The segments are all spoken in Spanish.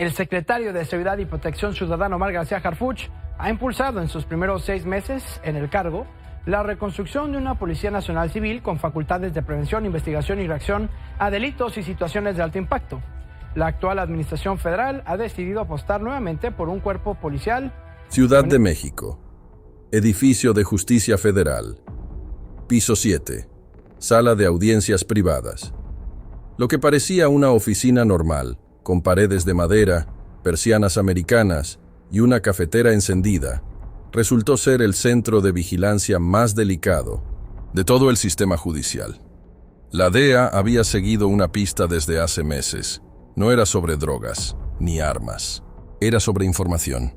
El secretario de Seguridad y Protección Ciudadana, Omar García Harfuch, ha impulsado en sus primeros 6 meses en el cargo la reconstrucción de una Policía Nacional Civil con facultades de prevención, investigación y reacción a delitos y situaciones de alto impacto. La actual administración federal ha decidido apostar nuevamente por un cuerpo policial. Ciudad de México. Edificio de Justicia Federal. Piso 7. Sala de audiencias privadas. Lo que parecía una oficina normal, con paredes de madera, persianas americanas y una cafetera encendida, resultó ser el centro de vigilancia más delicado de todo el sistema judicial. La DEA había seguido una pista desde hace meses. No era sobre drogas ni armas, era sobre información.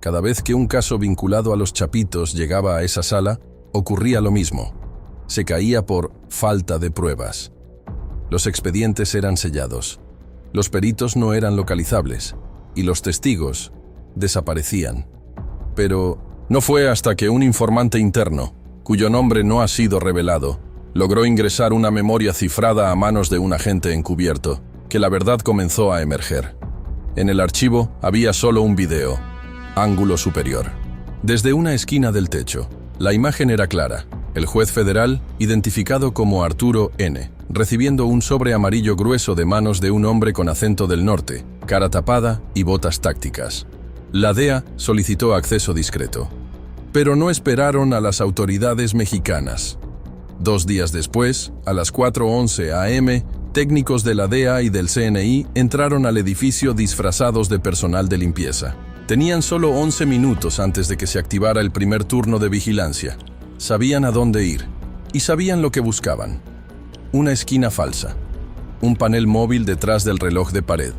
Cada vez que un caso vinculado a los Chapitos llegaba a esa sala, ocurría lo mismo. Se caía por falta de pruebas. Los expedientes eran sellados. Los peritos no eran localizables y los testigos desaparecían. Pero no fue hasta que un informante interno, cuyo nombre no ha sido revelado, logró ingresar una memoria cifrada a manos de un agente encubierto, que la verdad comenzó a emerger. En el archivo había solo un video, ángulo superior. Desde una esquina del techo, la imagen era clara. El juez federal, identificado como Arturo N., recibiendo un sobre amarillo grueso de manos de un hombre con acento del norte, cara tapada y botas tácticas. La DEA solicitó acceso discreto. Pero no esperaron a las autoridades mexicanas. 2 días después, a las 4:11 a.m., técnicos de la DEA y del CNI entraron al edificio disfrazados de personal de limpieza. Tenían solo 11 minutos antes de que se activara el primer turno de vigilancia. Sabían a dónde ir y sabían lo que buscaban. Una esquina falsa, un panel móvil detrás del reloj de pared.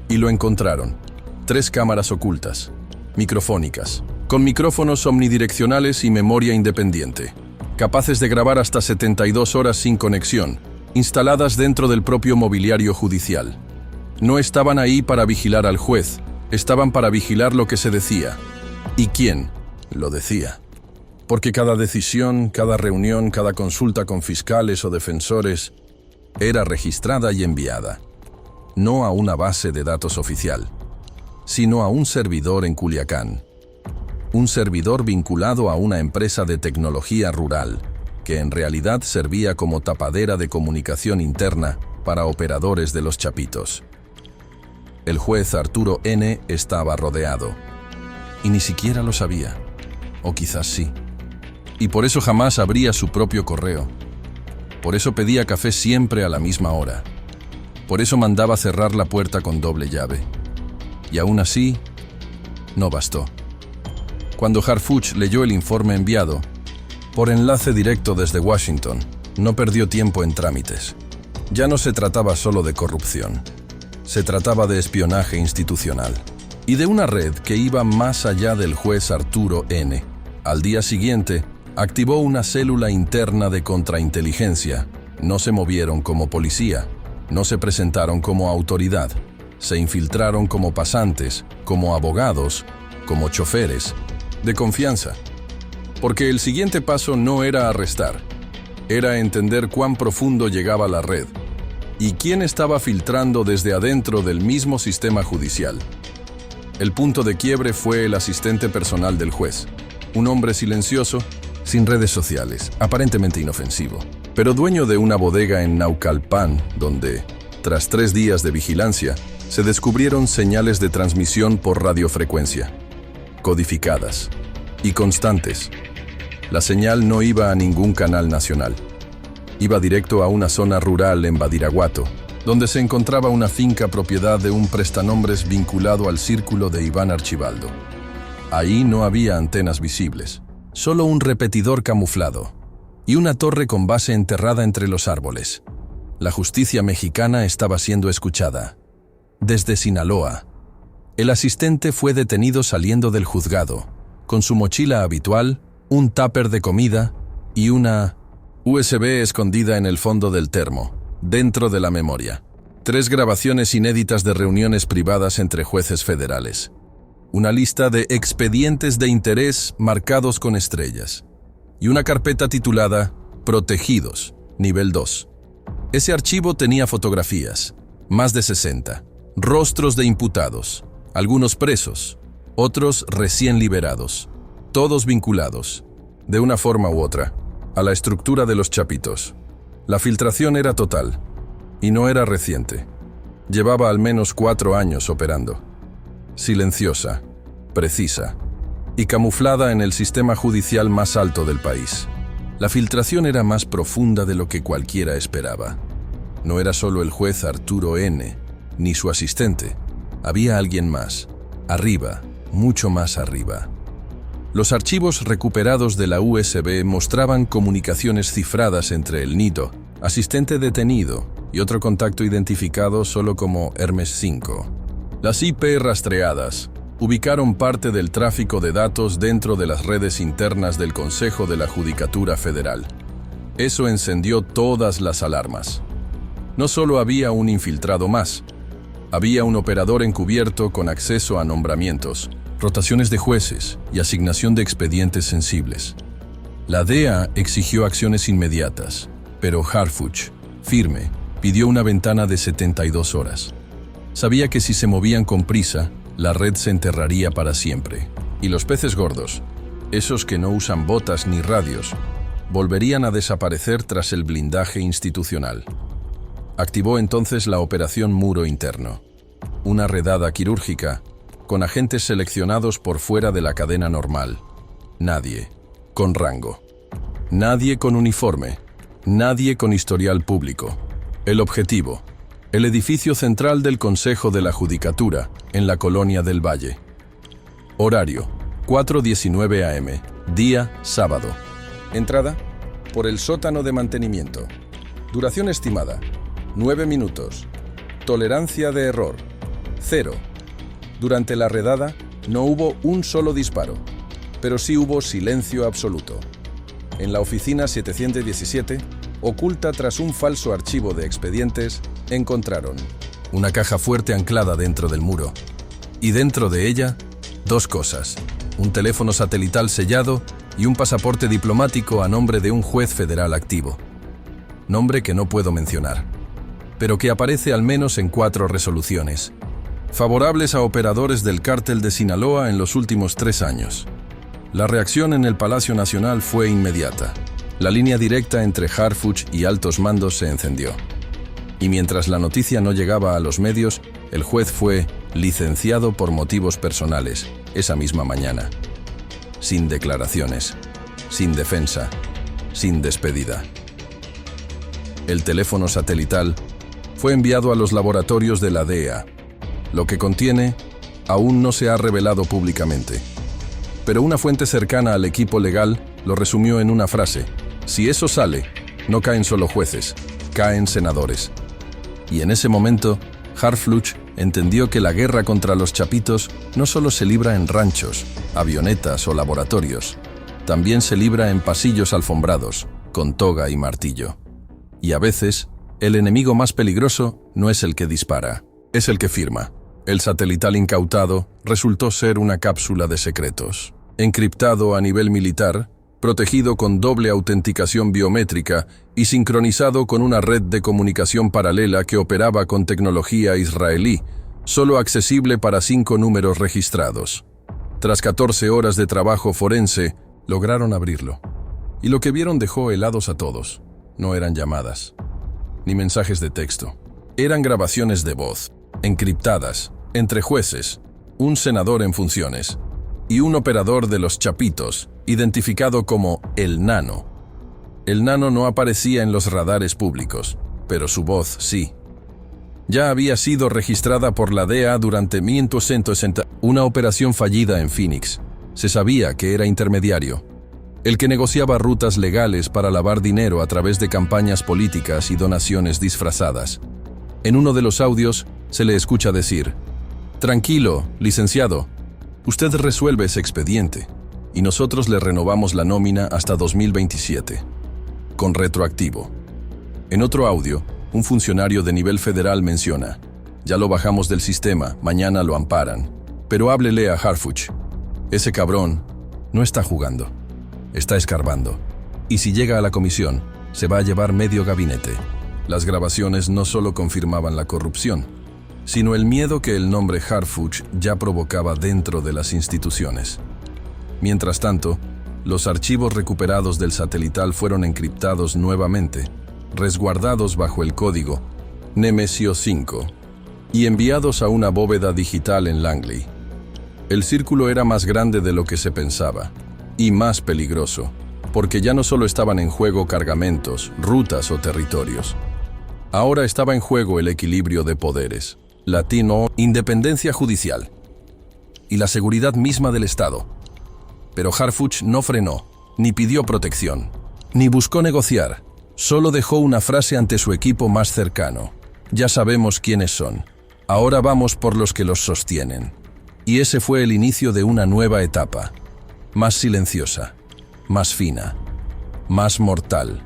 Y lo encontraron. 3 cámaras ocultas, microfónicas, con micrófonos omnidireccionales y memoria independiente, capaces de grabar hasta 72 horas sin conexión, instaladas dentro del propio mobiliario judicial. No estaban ahí para vigilar al juez, estaban para vigilar lo que se decía. ¿Y quién lo decía? Porque cada decisión, cada reunión, cada consulta con fiscales o defensores era registrada y enviada, no a una base de datos oficial, sino a un servidor en Culiacán. Un servidor vinculado a una empresa de tecnología rural, que en realidad servía como tapadera de comunicación interna para operadores de los Chapitos. El juez Arturo N. estaba rodeado, y ni siquiera lo sabía, o quizás sí. Y por eso jamás abría su propio correo. Por eso pedía café siempre a la misma hora. Por eso mandaba cerrar la puerta con doble llave. Y aún así, no bastó. Cuando Harfuch leyó el informe enviado, por enlace directo desde Washington, no perdió tiempo en trámites. Ya no se trataba solo de corrupción. Se trataba de espionaje institucional. Y de una red que iba más allá del juez Arturo N. Al día siguiente, activó una célula interna de contrainteligencia. No se movieron como policía, no se presentaron como autoridad. Se infiltraron como pasantes, como abogados, como choferes, de confianza. Porque el siguiente paso no era arrestar, era entender cuán profundo llegaba la red y quién estaba filtrando desde adentro del mismo sistema judicial. El punto de quiebre fue el asistente personal del juez, un hombre silencioso, sin redes sociales, aparentemente inofensivo, pero dueño de una bodega en Naucalpan, donde, tras 3 días de vigilancia, se descubrieron señales de transmisión por radiofrecuencia, codificadas y constantes. La señal no iba a ningún canal nacional. Iba directo a una zona rural en Badiraguato, donde se encontraba una finca propiedad de un prestanombres vinculado al círculo de Iván Archibaldo. Ahí no había antenas visibles, solo un repetidor camuflado y una torre con base enterrada entre los árboles. La justicia mexicana estaba siendo escuchada. Desde Sinaloa, el asistente fue detenido saliendo del juzgado, con su mochila habitual, un tupper de comida y una USB escondida en el fondo del termo, dentro de la memoria. 3 grabaciones inéditas de reuniones privadas entre jueces federales. Una lista de expedientes de interés marcados con estrellas. Y una carpeta titulada Protegidos, nivel 2. Ese archivo tenía fotografías, más de 60. Rostros de imputados, algunos presos, otros recién liberados, todos vinculados, de una forma u otra, a la estructura de los chapitos. La filtración era total, y no era reciente. Llevaba al menos 4 años operando. Silenciosa, precisa y camuflada en el sistema judicial más alto del país. La filtración era más profunda de lo que cualquiera esperaba. No era solo el juez Arturo N., ni su asistente. Había alguien más, arriba, mucho más arriba. Los archivos recuperados de la USB mostraban comunicaciones cifradas entre el Nito, asistente detenido, y otro contacto identificado solo como Hermes 5. Las IP rastreadas ubicaron parte del tráfico de datos dentro de las redes internas del Consejo de la Judicatura Federal. Eso encendió todas las alarmas. No solo había un infiltrado más, había un operador encubierto con acceso a nombramientos, rotaciones de jueces y asignación de expedientes sensibles. La DEA exigió acciones inmediatas, pero Harfuch, firme, pidió una ventana de 72 horas. Sabía que si se movían con prisa, la red se enterraría para siempre. Y los peces gordos, esos que no usan botas ni radios, volverían a desaparecer tras el blindaje institucional. Activó entonces la Operación Muro Interno, una redada quirúrgica con agentes seleccionados por fuera de la cadena normal. Nadie con rango, nadie con uniforme, nadie con historial público. El objetivo: el edificio central del Consejo de la Judicatura, en la Colonia del Valle. Horario: 4:19 am, día sábado. Entrada: por el sótano de mantenimiento. Duración estimada: 9 minutos. Tolerancia de error: 0. Durante la redada no hubo un solo disparo, pero sí hubo silencio absoluto. En la oficina 717, oculta tras un falso archivo de expedientes, encontraron una caja fuerte anclada dentro del muro. Y dentro de ella, 2 cosas: un teléfono satelital sellado y un pasaporte diplomático a nombre de un juez federal activo. Nombre que no puedo mencionar, pero que aparece al menos en 4 resoluciones, favorables a operadores del cártel de Sinaloa en los últimos 3 años. La reacción en el Palacio Nacional fue inmediata. La línea directa entre Harfuch y altos mandos se encendió. Y mientras la noticia no llegaba a los medios, el juez fue licenciado por motivos personales esa misma mañana. Sin declaraciones, sin defensa, sin despedida. El teléfono satelital fue enviado a los laboratorios de la DEA. Lo que contiene aún no se ha revelado públicamente. Pero una fuente cercana al equipo legal lo resumió en una frase: si eso sale, no caen solo jueces, caen senadores. Y en ese momento, Harfuch entendió que la guerra contra los chapitos no solo se libra en ranchos, avionetas o laboratorios, también se libra en pasillos alfombrados, con toga y martillo. Y a veces, el enemigo más peligroso no es el que dispara, es el que firma. El satelital incautado resultó ser una cápsula de secretos, encriptado a nivel militar, protegido con doble autenticación biométrica y sincronizado con una red de comunicación paralela que operaba con tecnología israelí, solo accesible para 5 números registrados. Tras 14 horas de trabajo forense, lograron abrirlo. Y lo que vieron dejó helados a todos. No eran llamadas, ni mensajes de texto. Eran grabaciones de voz, encriptadas, entre jueces, un senador en funciones y un operador de los chapitos, identificado como el Nano. El Nano no aparecía en los radares públicos, pero su voz sí. Ya había sido registrada por la DEA durante 1960, una operación fallida en Phoenix. Se sabía que era intermediario, el que negociaba rutas legales para lavar dinero a través de campañas políticas y donaciones disfrazadas. En uno de los audios se le escucha decir: «Tranquilo, licenciado, usted resuelve ese expediente y nosotros le renovamos la nómina hasta 2027, con retroactivo». En otro audio, un funcionario de nivel federal menciona: «Ya lo bajamos del sistema, mañana lo amparan, pero háblele a Harfuch. Ese cabrón no está jugando, está escarbando, y si llega a la comisión, se va a llevar medio gabinete». Las grabaciones no solo confirmaban la corrupción, sino el miedo que el nombre Harfuch ya provocaba dentro de las instituciones. Mientras tanto, los archivos recuperados del satelital fueron encriptados nuevamente, resguardados bajo el código Nemesio 5 y enviados a una bóveda digital en Langley. El círculo era más grande de lo que se pensaba y más peligroso, porque ya no solo estaban en juego cargamentos, rutas o territorios. Ahora estaba en juego el equilibrio de poderes, independencia judicial y la seguridad misma del Estado. Pero Harfuch no frenó, ni pidió protección, ni buscó negociar. Solo dejó una frase ante su equipo más cercano. Ya sabemos quiénes son. Ahora vamos por los que los sostienen. Y ese fue el inicio de una nueva etapa, más silenciosa, más fina, más mortal.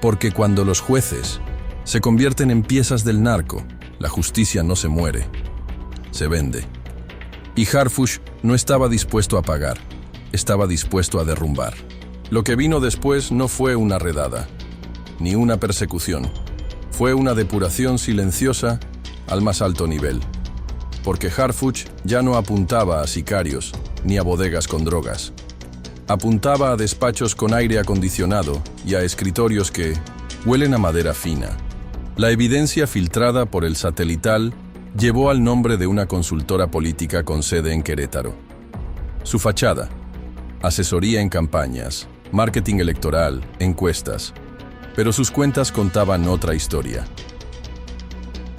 Porque cuando los jueces se convierten en piezas del narco, la justicia no se muere, se vende. Y Harfuch no estaba dispuesto a pagar, estaba dispuesto a derrumbar. Lo que vino después no fue una redada, ni una persecución. Fue una depuración silenciosa al más alto nivel. Porque Harfuch ya no apuntaba a sicarios ni a bodegas con drogas. Apuntaba a despachos con aire acondicionado y a escritorios que huelen a madera fina. La evidencia filtrada por el satelital llevó al nombre de una consultora política con sede en Querétaro. Su fachada: asesoría en campañas, marketing electoral, encuestas. Pero sus cuentas contaban otra historia.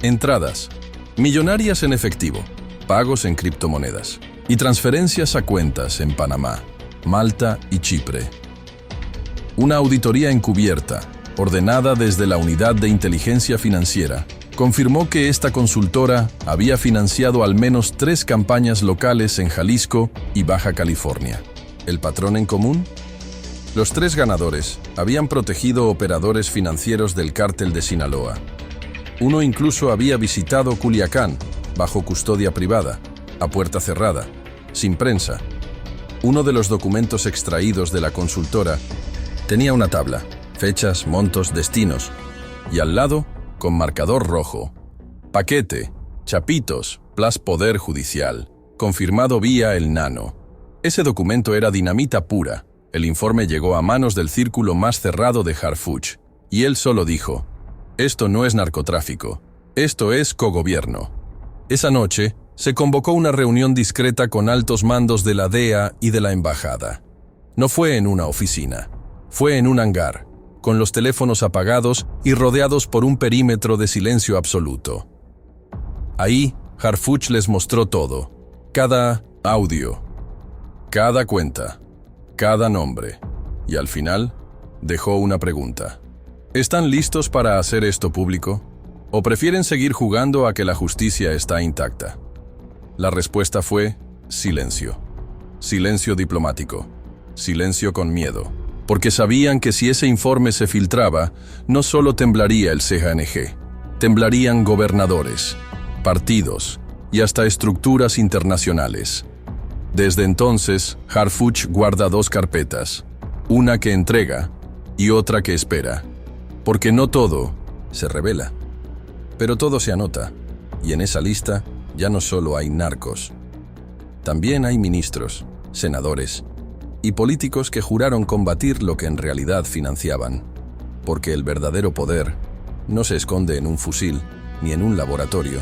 Entradas: millonarias en efectivo, pagos en criptomonedas y transferencias a cuentas en Panamá, Malta y Chipre. Una auditoría encubierta, ordenada desde la Unidad de Inteligencia Financiera, confirmó que esta consultora había financiado al menos 3 campañas locales en Jalisco y Baja California. ¿El patrón en común? Los 3 ganadores habían protegido operadores financieros del cártel de Sinaloa. Uno incluso había visitado Culiacán, bajo custodia privada, a puerta cerrada, sin prensa. Uno de los documentos extraídos de la consultora tenía una tabla, fechas, montos, destinos, y al lado, con marcador rojo: paquete, Chapitos, Plus Poder Judicial, confirmado vía el Nano. Ese documento era dinamita pura. El informe llegó a manos del círculo más cerrado de Harfuch, y él solo dijo: esto no es narcotráfico, esto es cogobierno. Esa noche se convocó una reunión discreta con altos mandos de la DEA y de la embajada. No fue en una oficina, fue en un hangar, con los teléfonos apagados y rodeados por un perímetro de silencio absoluto. Ahí, Harfuch les mostró todo: cada audio, cada cuenta, cada nombre, y al final dejó una pregunta: ¿están listos para hacer esto público? ¿O prefieren seguir jugando a que la justicia está intacta? La respuesta fue silencio. Silencio diplomático. Silencio con miedo. Porque sabían que si ese informe se filtraba, no solo temblaría el CNG, temblarían gobernadores, partidos y hasta estructuras internacionales. Desde entonces, Harfuch guarda 2 carpetas, una que entrega y otra que espera. Porque no todo se revela, pero todo se anota, y en esa lista ya no solo hay narcos. También hay ministros, senadores y políticos que juraron combatir lo que en realidad financiaban. Porque el verdadero poder no se esconde en un fusil ni en un laboratorio.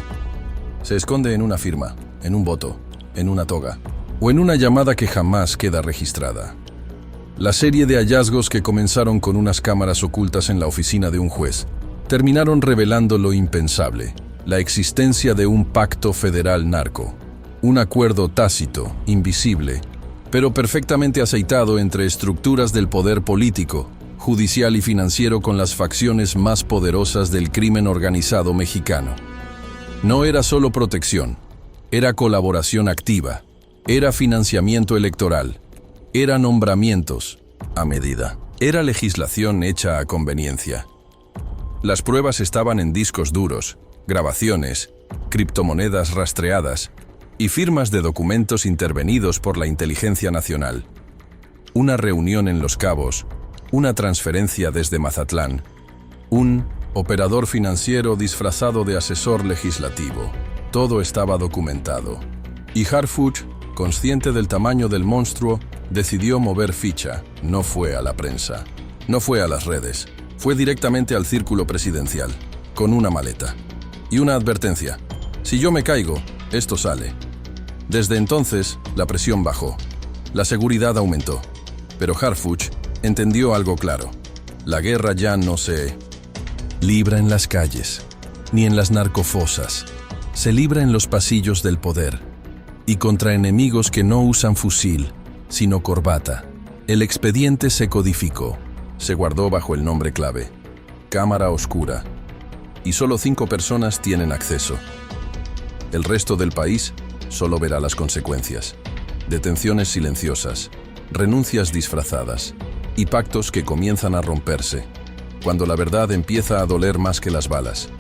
Se esconde en una firma, en un voto, en una toga o en una llamada que jamás queda registrada. La serie de hallazgos que comenzaron con unas cámaras ocultas en la oficina de un juez terminaron revelando lo impensable: la existencia de un pacto federal narco, un acuerdo tácito, invisible, pero perfectamente aceitado entre estructuras del poder político, judicial y financiero con las facciones más poderosas del crimen organizado mexicano. No era solo protección, era colaboración activa, era financiamiento electoral, era nombramientos a medida, era legislación hecha a conveniencia. Las pruebas estaban en discos duros, grabaciones, criptomonedas rastreadas y firmas de documentos intervenidos por la Inteligencia Nacional. Una reunión en Los Cabos, una transferencia desde Mazatlán, un operador financiero disfrazado de asesor legislativo. Todo estaba documentado. Y Harfuch, consciente del tamaño del monstruo, decidió mover ficha. No fue a la prensa, no fue a las redes, fue directamente al círculo presidencial, con una maleta. Y una advertencia: si yo me caigo, esto sale. Desde entonces, la presión bajó. La seguridad aumentó. Pero Harfuch entendió algo claro. La guerra ya no se libra en las calles, ni en las narcofosas. Se libra en los pasillos del poder. Y contra enemigos que no usan fusil, sino corbata. El expediente se codificó. Se guardó bajo el nombre clave: Cámara Oscura. Y solo 5 personas tienen acceso. El resto del país solo verá las consecuencias. Detenciones silenciosas, renuncias disfrazadas y pactos que comienzan a romperse, cuando la verdad empieza a doler más que las balas.